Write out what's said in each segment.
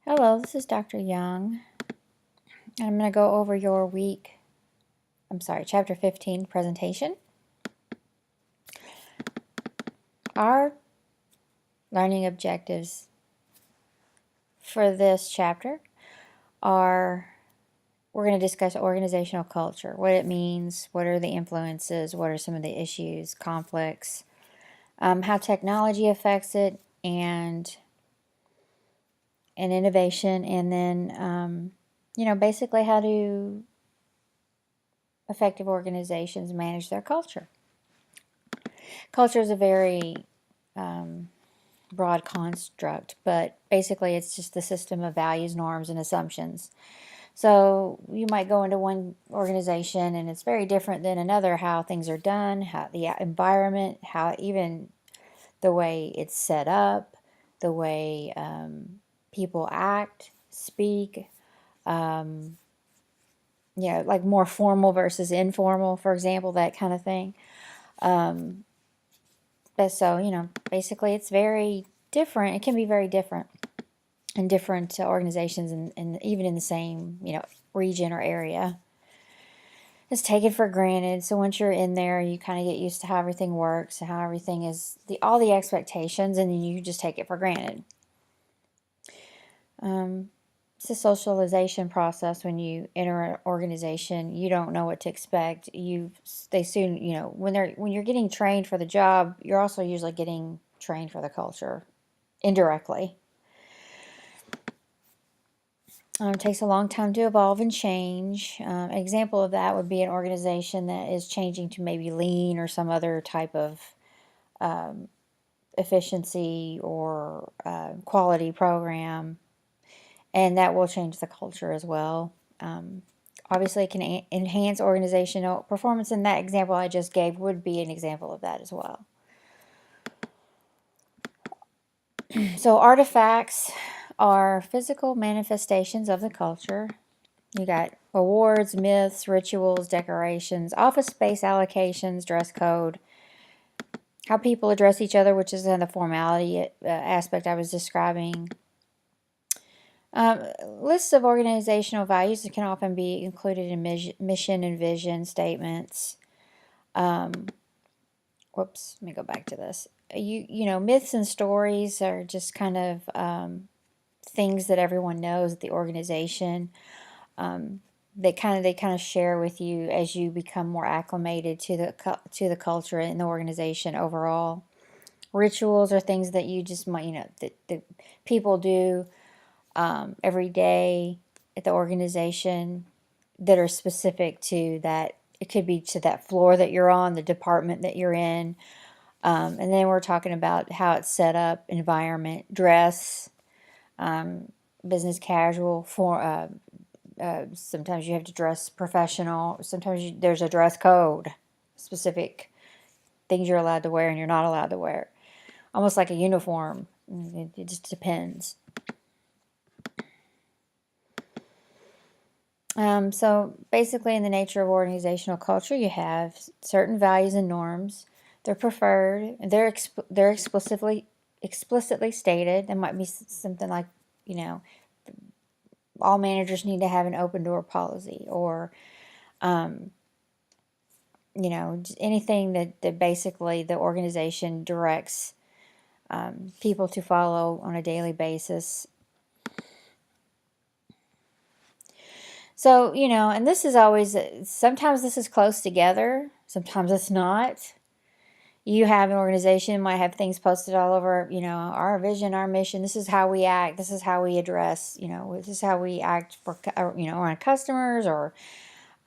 Hello, this is Dr. Young, and I'm going to go over your chapter 15 presentation. Our learning objectives for this chapter are, we're going to discuss organizational culture, what it means, what are the influences, what are some of the issues, conflicts, how technology affects it, and innovation, and then, basically how do effective organizations manage their culture. Culture is a very broad construct, but basically it's just the system of values, norms, and assumptions. So you might go into one organization and it's very different than another, how things are done, how the environment, how even the way it's set up, the way people act, speak, like more formal versus informal, for example, that kind of thing. But so, basically it's very different. It can be very different in different organizations and even in the same, region or area. It's taken for granted. So once you're in there, you kind of get used to how everything works, how everything is, all the expectations, and then you just take it for granted. It's a socialization process. When you enter an organization, you don't know what to expect. They soon, when you're getting trained for the job, you're also usually getting trained for the culture indirectly. It takes a long time to evolve and change. An example of that would be an organization that is changing to maybe lean or some other type of efficiency or quality program, and that will change the culture as well. Obviously, it can enhance organizational performance, and that example I just gave would be an example of that as well. So artifacts are physical manifestations of the culture. You got awards, myths, rituals, decorations, office space allocations, dress code, how people address each other, which is in the formality aspect I was describing. Lists of organizational values that can often be included in mission and vision statements. Whoops, let me go back to this. Myths and stories are just kind of things that everyone knows at the organization. They kind of share with you as you become more acclimated to the culture and the organization overall. Rituals are things that you just might, that people do every day at the organization that are specific to that. It could be to that floor that you're on, the department that you're in. And then we're talking about how it's set up, environment, dress, business casual, sometimes you have to dress professional. Sometimes there's a dress code, specific things you're allowed to wear and you're not allowed to wear. Almost like a uniform. It just depends. So basically in the nature of organizational culture, you have certain values and norms. They're preferred. They're explicitly stated. There might be something like, all managers need to have an open door policy, or anything that basically the organization directs people to follow on a daily basis. So, and this is always, sometimes this is close together, sometimes it's not. You have an organization, might have things posted all over, our vision, our mission, this is how we act, this is how we address, this is how we act for, on customers, or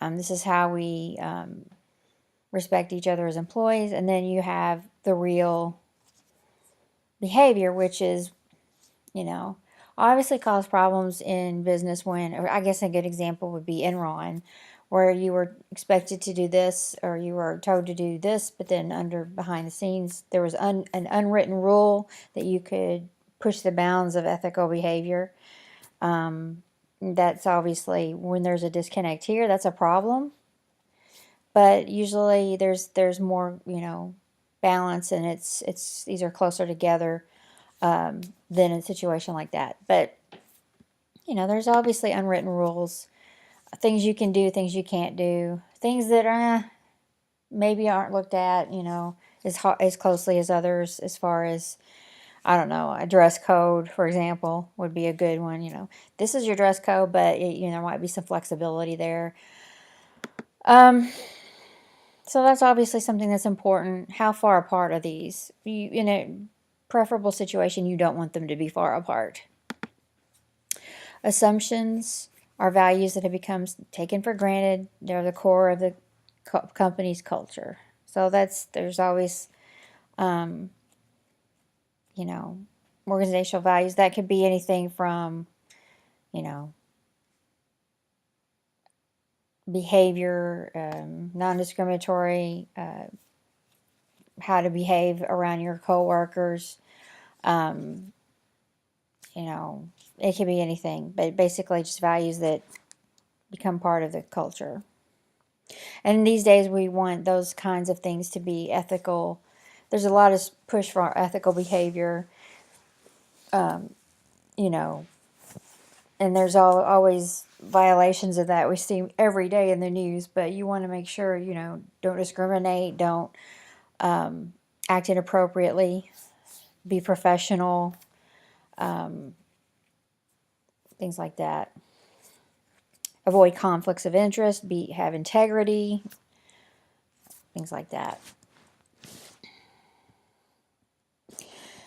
this is how we respect each other as employees. And then you have the real behavior, which is, obviously cause problems in business when, or I guess a good example would be Enron, where you were expected to do this, or you were told to do this, but then behind the scenes, there was an unwritten rule that you could push the bounds of ethical behavior. That's obviously, when there's a disconnect here, that's a problem. But usually there's more, balance, and these are closer together than in a situation like that. But there's obviously unwritten rules, things you can do, things you can't do, things that maybe aren't looked at, as closely as others, as far as, I don't know, a dress code, for example, would be a good one. This is your dress code, but there might be some flexibility there. So that's obviously something that's important. How far apart are these? In a preferable situation, you don't want them to be far apart. Assumptions are values that have become taken for granted. They're the core of the company's culture. So there's always, organizational values. That could be anything from, behavior, non-discriminatory, how to behave around your coworkers. It could be anything, but basically just values that become part of the culture. And these days we want those kinds of things to be ethical. There's a lot of push for ethical behavior, and there's always violations of that we see every day in the news, but you want to make sure, don't discriminate, don't act inappropriately, be professional, things like that. Avoid conflicts of interest, have integrity, things like that.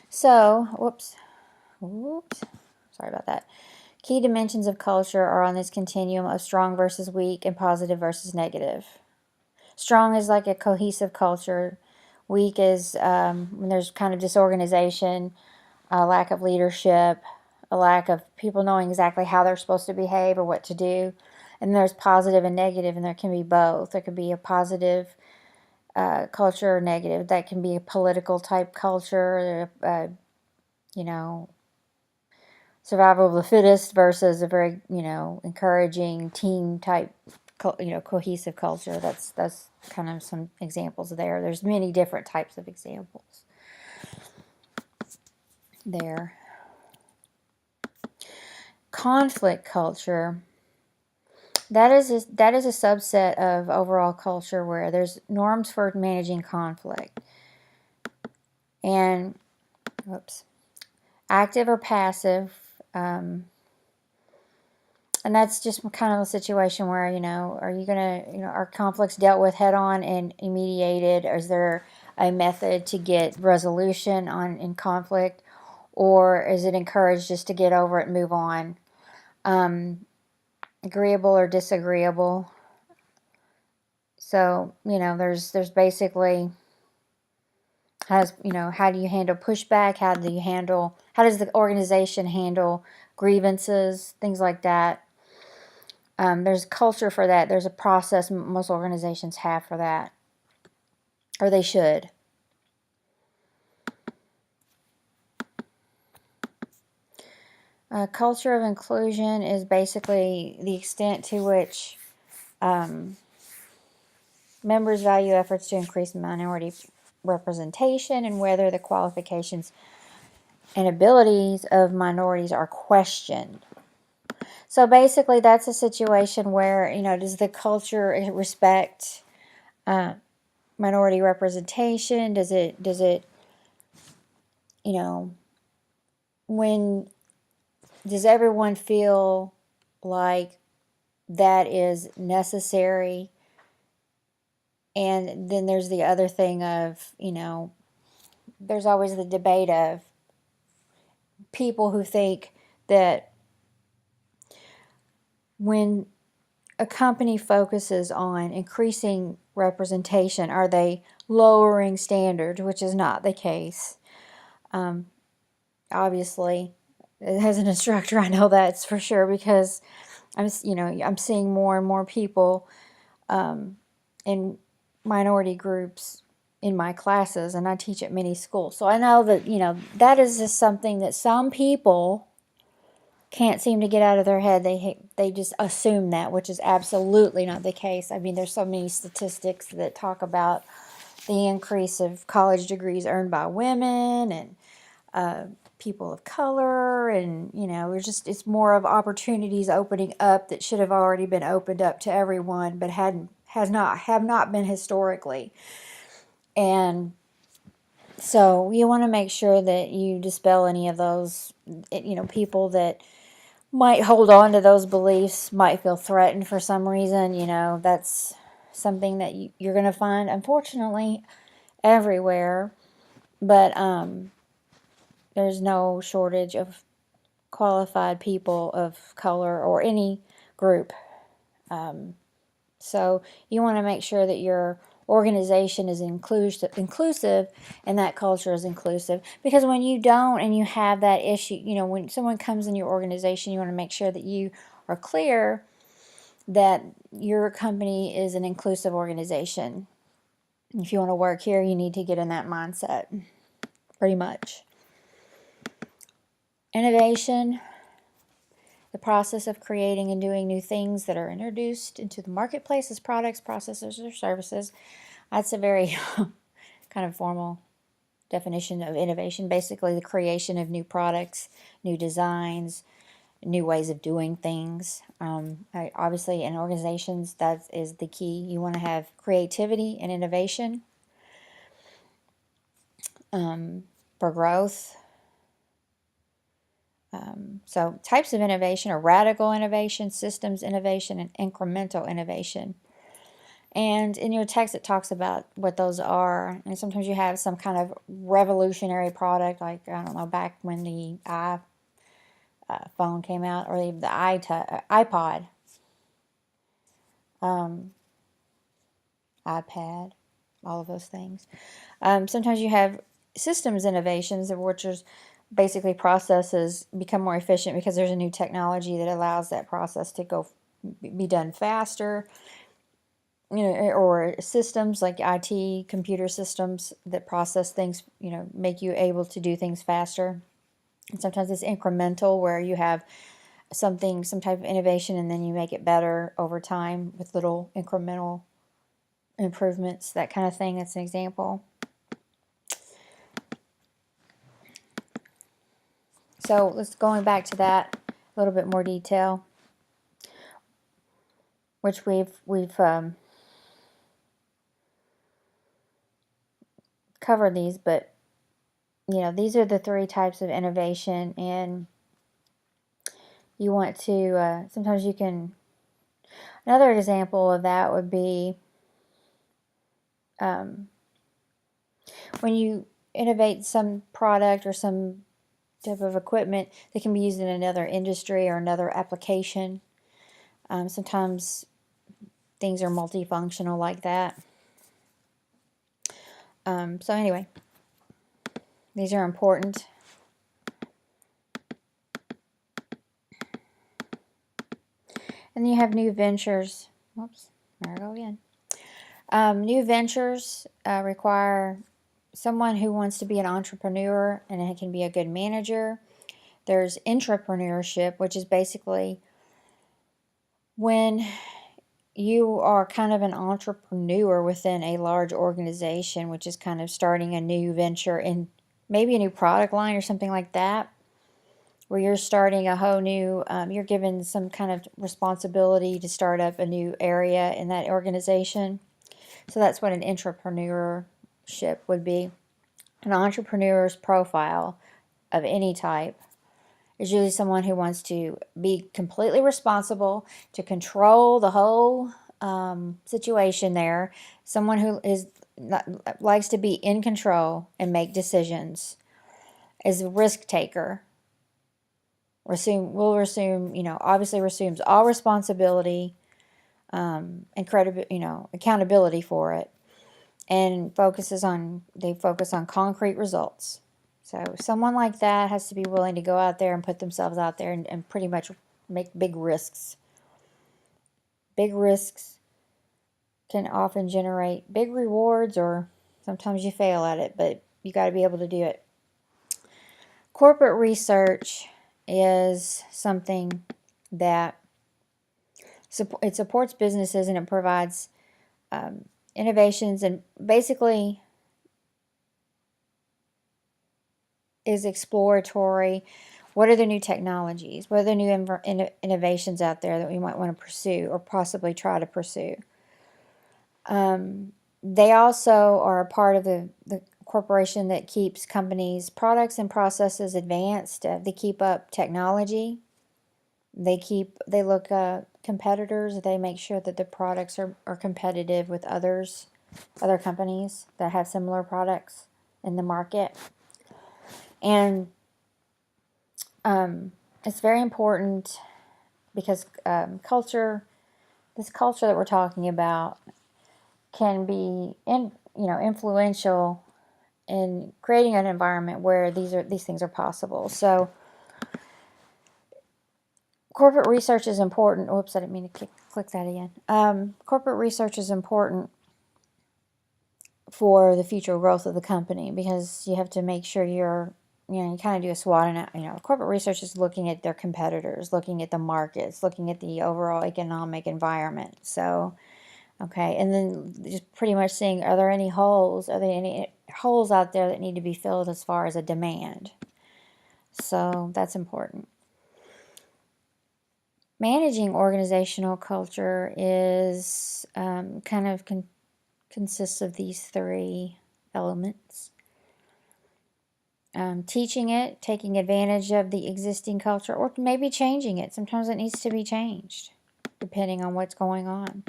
So, whoops, sorry about that. Key dimensions of culture are on this continuum of strong versus weak and positive versus negative. Strong is like a cohesive culture. Weak is when there's kind of disorganization, a lack of leadership, a lack of people knowing exactly how they're supposed to behave or what to do. And there's positive and negative, and there can be both. There could be a positive culture or negative. That can be a political type culture, survival of the fittest versus a very, encouraging team type, cohesive culture. That's kind of some examples there. There's many different types of examples there. Conflict culture. That is a subset of overall culture where there's norms for managing conflict. And, active or passive. And that's just kind of a situation where, are you going to, are conflicts dealt with head on and mediated? Or is there a method to get resolution in conflict? Or is it encouraged just to get over it and move on? Agreeable or disagreeable. So, there's basically, how do you handle pushback? How does the organization handle grievances? Things like that. There's culture for that. There's a process most organizations have for that. Or they should. Culture of inclusion is basically the extent to which members value efforts to increase minority representation and whether the qualifications and abilities of minorities are questioned. So basically that's a situation where, does the culture respect minority representation? Does it, does everyone feel like that is necessary? And then there's the other thing of, there's always the debate of people who think that when a company focuses on increasing representation, are they lowering standards, which is not the case. Obviously, as an instructor, I know that's for sure because I'm seeing more and more people in minority groups in my classes, and I teach at many schools. So I know that, that is just something that some people can't seem to get out of their head. They just assume that, which is absolutely not the case. I mean, there's so many statistics that talk about the increase of college degrees earned by women and people of color, and it's more of opportunities opening up that should have already been opened up to everyone, but have not been historically. And so you want to make sure that you dispel any of those, people that might hold on to those beliefs, might feel threatened for some reason. That's something that you're going to find, unfortunately, everywhere. But there's no shortage of qualified people of color or any group. So you want to make sure that your organization is inclusive and that culture is inclusive. Because when you don't and you have that issue, when someone comes in your organization, you want to make sure that you are clear that your company is an inclusive organization. If you want to work here, you need to get in that mindset, pretty much. Innovation, the process of creating and doing new things that are introduced into the marketplace as products, processes, or services. That's a very kind of formal definition of innovation. Basically, the creation of new products, new designs, new ways of doing things. Obviously, in organizations, that is the key. You want to have creativity and innovation for growth. So types of innovation are radical innovation, systems innovation, and incremental innovation. And in your text, it talks about what those are. And sometimes you have some kind of revolutionary product, like, I don't know, back when the iPhone came out, or the iPod, iPad, all of those things. Sometimes you have systems innovations, of which is basically processes become more efficient because there's a new technology that allows that process to be done faster. Or systems like IT, computer systems that process things, make you able to do things faster. And sometimes it's incremental, where you have some type of innovation, and then you make it better over time with little incremental improvements, that kind of thing. That's an example. So let's going back to that a little bit more detail, which we've covered these, but these are the 3 types of innovation, and you want to sometimes you can. Another example of that would be when you innovate some product or some type of equipment that can be used in another industry or another application. Sometimes things are multifunctional like that. So anyway, these are important. And you have new ventures. Whoops, there I go again. New ventures require someone who wants to be an entrepreneur, and it can be a good manager. There's intrapreneurship, which is basically when you are kind of an entrepreneur within a large organization, which is kind of starting a new venture in maybe a new product line or something like that, where you're starting a whole new, you're given some kind of responsibility to start up a new area in that organization. So that's what an intrapreneurship would be. An entrepreneur's profile of any type is usually someone who wants to be completely responsible, to control the whole situation there. Someone who likes to be in control and make decisions, is a risk taker. Obviously assumes all responsibility and accountability for it, and focus on concrete results. So someone like that has to be willing to go out there and put themselves out there and pretty much make big risks. Big risks can often generate big rewards, or sometimes you fail at it, but you got to be able to do it. Corporate research is something that it supports businesses, and it provides innovations, and basically is exploratory. What are the new technologies? What are the new innovations out there that we might want to pursue or possibly try to pursue? They also are a part of the corporation that keeps companies' products and processes advanced. They keep up technology. They look competitors. They make sure that the products are competitive with other companies that have similar products in the market. And it's very important because this culture that we're talking about can be influential in creating an environment where these things are possible. So corporate research is important. Oops, I didn't mean to click that again. Corporate research is important for the future growth of the company because you have to make sure you kind of do a SWOT analysis. Corporate research is looking at their competitors, looking at the markets, looking at the overall economic environment. So, okay, and then just pretty much seeing, are there any holes? Are there any holes out there that need to be filled as far as a demand? So that's important. Managing organizational culture is kind of consists of these three elements. Teaching it, taking advantage of the existing culture, or maybe changing it. Sometimes it needs to be changed, depending on what's going on.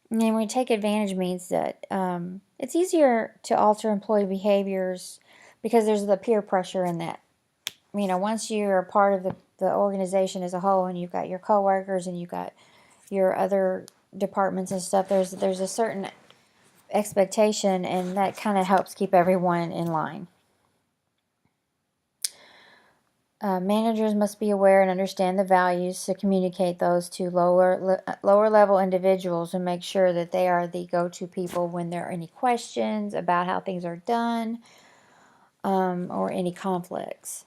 And then when we take advantage means that it's easier to alter employee behaviors because there's the peer pressure in that. Once you're a part of the organization as a whole and you've got your coworkers and you've got your other departments and stuff, there's a certain expectation, and that kind of helps keep everyone in line. Managers must be aware and understand the values to communicate those to lower level individuals and make sure that they are the go-to people when there are any questions about how things are done or any conflicts.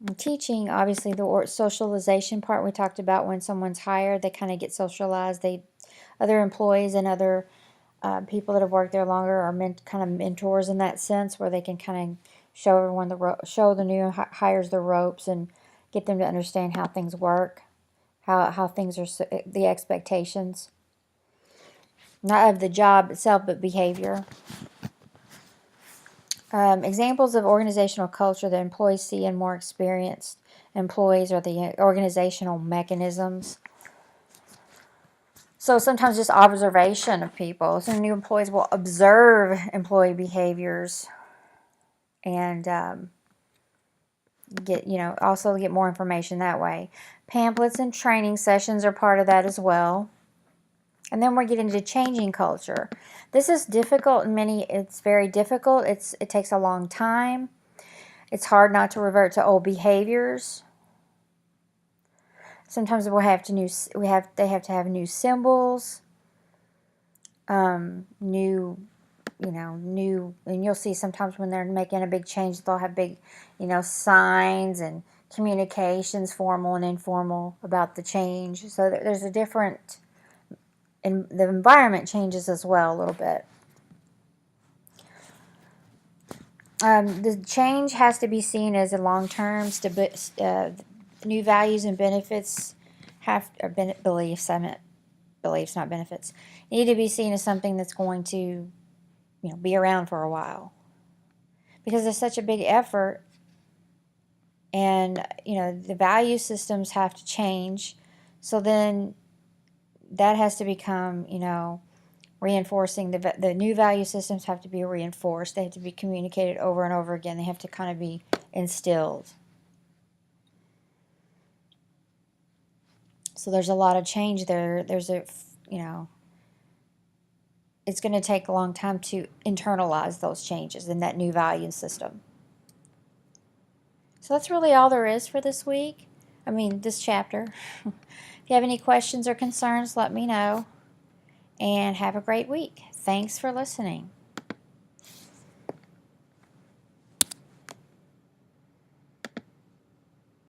And teaching, obviously, the socialization part we talked about. When someone's hired, they kind of get socialized. Other employees and other people that have worked there longer are kind of mentors in that sense, where they can kind of show everyone show the new hires the ropes and get them to understand how things work, how things are, the expectations, not of the job itself, but behavior. Examples of organizational culture that employees see in more experienced employees are the organizational mechanisms. So sometimes just observation of people. So new employees will observe employee behaviors and also get more information that way. Pamphlets and training sessions are part of that as well. And then we're getting into changing culture. This is difficult it's very difficult. It takes a long time. It's hard not to revert to old behaviors. Sometimes they have to have new symbols, new, and you'll see sometimes when they're making a big change, they'll have big, signs and communications, formal and informal, about the change. So there's a different, and the environment changes as well a little bit. The change has to be seen as a long-term new values and benefits beliefs, not benefits, need to be seen as something that's going to, be around for a while. Because it's such a big effort, and, the value systems have to change. So then that has to become, reinforcing. The new value systems have to be reinforced. They have to be communicated over and over again. They have to kind of be instilled. So there's a lot of change there. It's going to take a long time to internalize those changes in that new value system. So that's really all there is for this week. This chapter. If you have any questions or concerns, let me know. And have a great week. Thanks for listening.